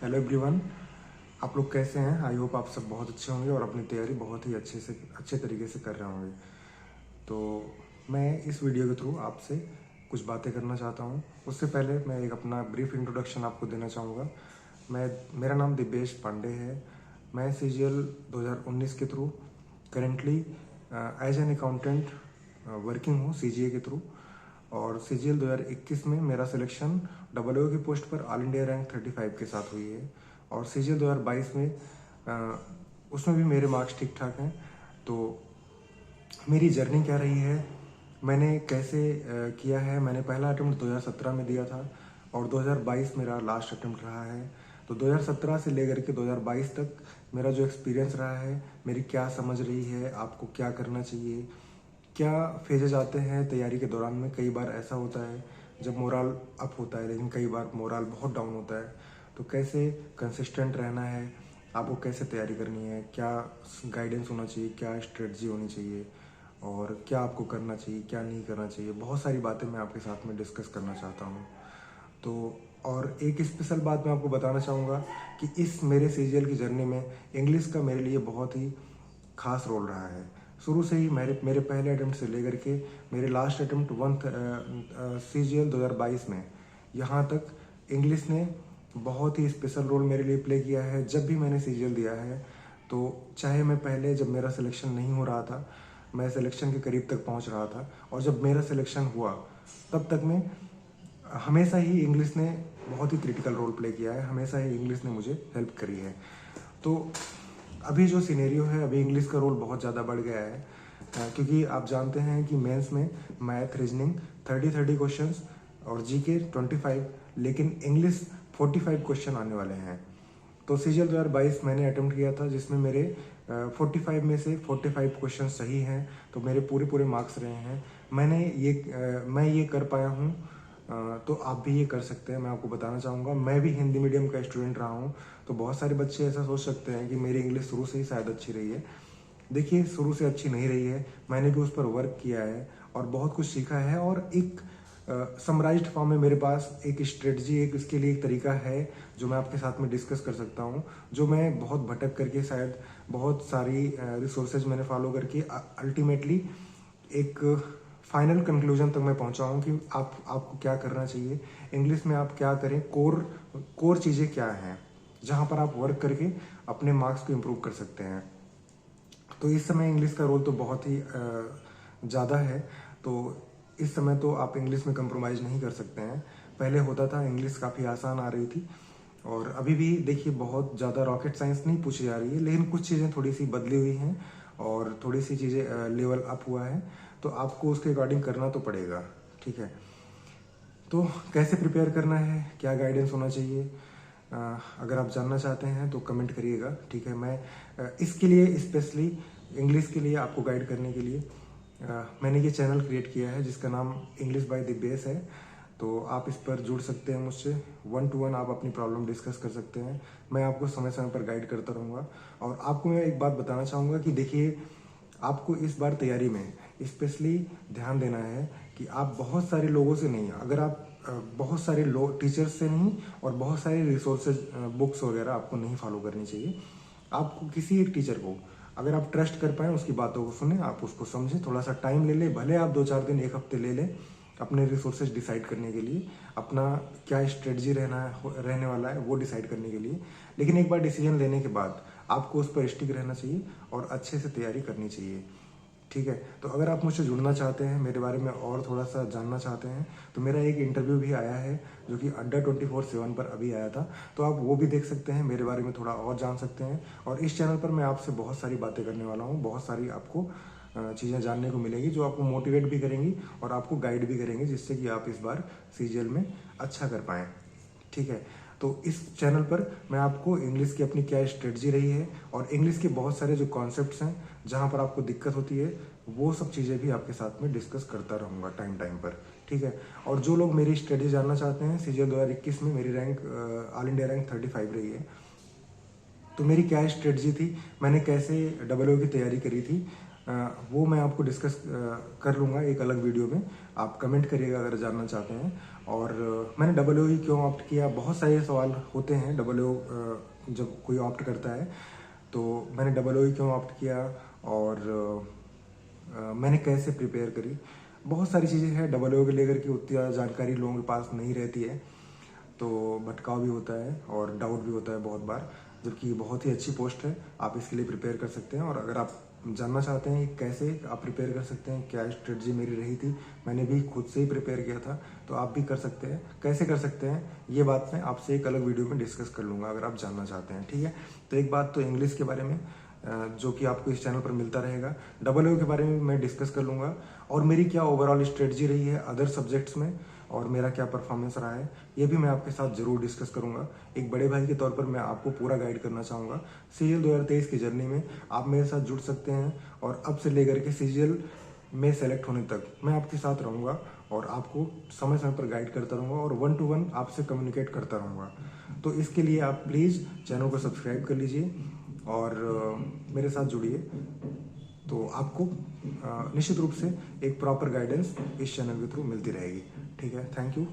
Hello everyone. आप लोग कैसे हैं? आई होप आप सब बहुत अच्छे होंगे और अपनी तैयारी बहुत ही अच्छे तरीके से कर रहे होंगे। तो मैं इस वीडियो के थ्रू आपसे कुछ बातें करना चाहता हूं। उससे पहले मैं एक अपना ब्रीफ इंट्रोडक्शन आपको देना चाहूँगा। मेरा नाम दिव्येश पांडे है। मैं CGL 2019 के through currently as an accountant working हूँ CGA के थ्रू। और CGL 2021 में मेरा सिलेक्शन WO की पोस्ट पर ऑल इंडिया रैंक 35 के साथ हुई है। और CGL 2022 में उसमें भी मेरे मार्क्स ठीक ठाक हैं। तो मेरी जर्नी क्या रही है, मैंने कैसे किया है। मैंने पहला अटेम्प्ट 2017 में दिया था और 2022 मेरा लास्ट अटेम्प्ट रहा है। तो 2017 से लेकर के 2022 तक मेरा जो एक्सपीरियंस रहा है, मेरी क्या समझ रही है, आपको क्या करना चाहिए, क्या फेजेज आते हैं तैयारी के दौरान में। कई बार ऐसा होता है जब मोरल अप होता है, लेकिन कई बार मोरल बहुत डाउन होता है। तो कैसे कंसिस्टेंट रहना है, आपको कैसे तैयारी करनी है, क्या गाइडेंस होना चाहिए, क्या स्ट्रेटजी होनी चाहिए और क्या आपको करना चाहिए, क्या नहीं करना चाहिए। बहुत सारी बातें मैं आपके साथ में डिस्कस करना चाहता हूँ। तो और एक स्पेशल बात मैं आपको बताना चाहूँगा कि इस मेरे CGL की जर्नी में इंग्लिश का मेरे लिए बहुत ही खास रोल रहा है। शुरू से ही मेरे पहले अटेम्प्ट से लेकर के मेरे लास्ट अटेम्प्ट CGL 2022 में यहाँ तक इंग्लिश ने बहुत ही स्पेशल रोल मेरे लिए प्ले किया है। जब भी मैंने CGL दिया है, तो चाहे मैं पहले जब मेरा सिलेक्शन नहीं हो रहा था, मैं सिलेक्शन के करीब तक पहुंच रहा था, और जब मेरा सिलेक्शन हुआ तब तक में हमेशा ही इंग्लिश ने बहुत ही क्रिटिकल रोल प्ले किया है। हमेशा ही इंग्लिश ने मुझे हेल्प करी है। तो अभी जो सिनेरियो है, अभी इंग्लिश का रोल बहुत ज़्यादा बढ़ गया है, क्योंकि आप जानते हैं कि मेंस में मैथ रीजनिंग 30 क्वेश्चंस और GK 25, लेकिन इंग्लिश 45 क्वेश्चन आने वाले हैं। तो CGL 2022 मैंने अटेम्प्ट किया था, जिसमें मेरे 45 में से 45 क्वेश्चन सही हैं। तो मेरे पूरे पूरे मार्क्स रहे हैं। मैं ये कर पाया हूँ। तो आप भी ये कर सकते हैं। मैं आपको बताना चाहूँगा, मैं भी हिंदी मीडियम का स्टूडेंट रहा हूँ। तो बहुत सारे बच्चे ऐसा सोच सकते हैं कि मेरी इंग्लिश शुरू से ही शायद अच्छी रही है। देखिए, शुरू से अच्छी नहीं रही है। मैंने भी उस पर वर्क किया है और बहुत कुछ सीखा है। और एक समराइज्ड फॉर्म में मेरे पास एक स्ट्रेटजी, एक इसके लिए एक तरीका है जो मैं आपके साथ में डिस्कस कर सकता हूँ। जो मैं बहुत भटक करके, शायद बहुत सारी रिसोर्सेज मैंने फॉलो करके अल्टीमेटली एक फाइनल कंक्लूजन तक मैं पहुंचा हूं कि आपको क्या करना चाहिए इंग्लिश में। आप क्या करें, कोर चीज़ें क्या हैं जहां पर आप वर्क करके अपने मार्क्स को इम्प्रूव कर सकते हैं। तो इस समय इंग्लिश का रोल तो बहुत ही ज़्यादा है। तो इस समय तो आप इंग्लिश में कंप्रोमाइज़ नहीं कर सकते हैं। पहले होता था, इंग्लिश काफ़ी आसान आ रही थी, और अभी भी देखिए बहुत ज़्यादा रॉकेट साइंस नहीं पूछी जा रही है, लेकिन कुछ चीज़ें थोड़ी सी बदली हुई हैं और थोड़ी सी चीज़ें लेवल अप हुआ है। तो आपको उसके अकॉर्डिंग करना तो पड़ेगा। ठीक है, तो कैसे प्रिपेयर करना है, क्या गाइडेंस होना चाहिए, अगर आप जानना चाहते हैं तो कमेंट करिएगा। ठीक है, मैं इसके लिए स्पेशली इंग्लिश के लिए आपको गाइड करने के लिए मैंने ये चैनल क्रिएट किया है जिसका नाम इंग्लिश बाय दिव्येश है। तो आप इस पर जुड़ सकते हैं मुझसे, 1 to 1 आप अपनी प्रॉब्लम डिस्कस कर सकते हैं। मैं आपको समय समय पर गाइड करता रहूँगा। और आपको मैं एक बात बताना चाहूँगा कि देखिए, आपको इस बार तैयारी में स्पेशली ध्यान देना है कि आप बहुत सारे लोगों से नहीं, अगर आप बहुत सारे लोग टीचर्स से नहीं और बहुत सारे रिसोर्सेज बुक्स वगैरह आपको नहीं फॉलो करनी चाहिए। आपको किसी एक टीचर को अगर आप ट्रस्ट कर पाएँ, उसकी बातों को सुने, आप उसको समझें, थोड़ा सा टाइम ले लें, भले आप 2-4 दिन, 1 हफ्ते ले लें अपने रिसोर्सेज डिसाइड करने के लिए, अपना क्या स्ट्रेटजी रहने वाला है वो डिसाइड करने के लिए। लेकिन एक बार डिसीजन लेने के बाद आपको उस पर स्टिक रहना चाहिए और अच्छे से तैयारी करनी चाहिए। ठीक है, तो अगर आप मुझसे जुड़ना चाहते हैं, मेरे बारे में और थोड़ा सा जानना चाहते हैं, तो मेरा एक इंटरव्यू भी आया है जो कि अड्डा 24/7 पर अभी आया था। तो आप वो भी देख सकते हैं, मेरे बारे में थोड़ा और जान सकते हैं। और इस चैनल पर मैं आपसे बहुत सारी बातें करने वाला हूँ। बहुत सारी आपको चीज़ें जानने को मिलेंगी जो आपको मोटिवेट भी करेंगी और आपको गाइड भी करेंगे, जिससे कि आप इस बार CGL में अच्छा कर पाएँ। ठीक है, तो इस चैनल पर मैं आपको इंग्लिश की अपनी क्या स्ट्रेटजी रही है और इंग्लिश के बहुत सारे जो कॉन्सेप्ट्स हैं जहाँ पर आपको दिक्कत होती है, वो सब चीज़ें भी आपके साथ में डिस्कस करता रहूँगा टाइम टाइम पर। ठीक है, और जो लोग मेरी स्ट्रेटजी जानना चाहते हैं, CGL 2021 में मेरी रैंक ऑल इंडिया रैंक 35 रही है। तो मेरी क्या स्ट्रेटजी थी, मैंने कैसे WO की तैयारी करी थी, वो मैं आपको डिस्कस कर लूँगा एक अलग वीडियो में। आप कमेंट करिएगा अगर जानना चाहते हैं। और मैंने डबल ओ ही क्यों ऑप्ट किया, बहुत सारे सवाल होते हैं डबल ओ जब कोई ऑप्ट करता है। तो मैंने डबल ओ ही क्यों ऑप्ट किया, और मैंने कैसे प्रिपेयर करी, बहुत सारी चीज़ें हैं डबल ओ को लेकर के। उतनी ज़्यादा जानकारी लोगों के पास नहीं रहती है, तो भटकाव भी होता है और डाउट भी होता है बहुत बार। जबकि ये बहुत ही अच्छी पोस्ट है, आप इसके लिए प्रिपेयर कर सकते हैं। और अगर आप जानना चाहते हैं कि कैसे आप प्रिपेयर कर सकते हैं, क्या स्ट्रेटजी मेरी रही थी, मैंने भी खुद से ही प्रिपेयर किया था, तो आप भी कर सकते हैं। कैसे कर सकते हैं ये बात मैं आपसे एक अलग वीडियो में डिस्कस कर लूँगा अगर आप जानना चाहते हैं, ठीक है। तो एक बात तो इंग्लिश के बारे में जो कि आपको इस चैनल पर मिलता रहेगा। डबल ओ के बारे में मैं डिस्कस कर लूँगा, और मेरी क्या ओवरऑल स्ट्रेटजी रही है अदर सब्जेक्ट्स में, और मेरा क्या परफॉर्मेंस रहा है, ये भी मैं आपके साथ जरूर डिस्कस करूंगा। एक बड़े भाई के तौर पर मैं आपको पूरा गाइड करना चाहूँगा। सीजीएल 2023 की जर्नी में आप मेरे साथ जुड़ सकते हैं, और अब से लेकर के सीजीएल में सेलेक्ट होने तक मैं आपके साथ रहूँगा, और आपको समय समय पर गाइड करता रहूँगा, और 1 to 1 आपसे कम्युनिकेट करता रहूँगा। तो इसके लिए आप प्लीज़ चैनल को सब्सक्राइब कर लीजिए और मेरे साथ जुड़िए। तो आपको निश्चित रूप से एक प्रॉपर गाइडेंस इस चैनल के थ्रू मिलती रहेगी, ठीक है। Thank you.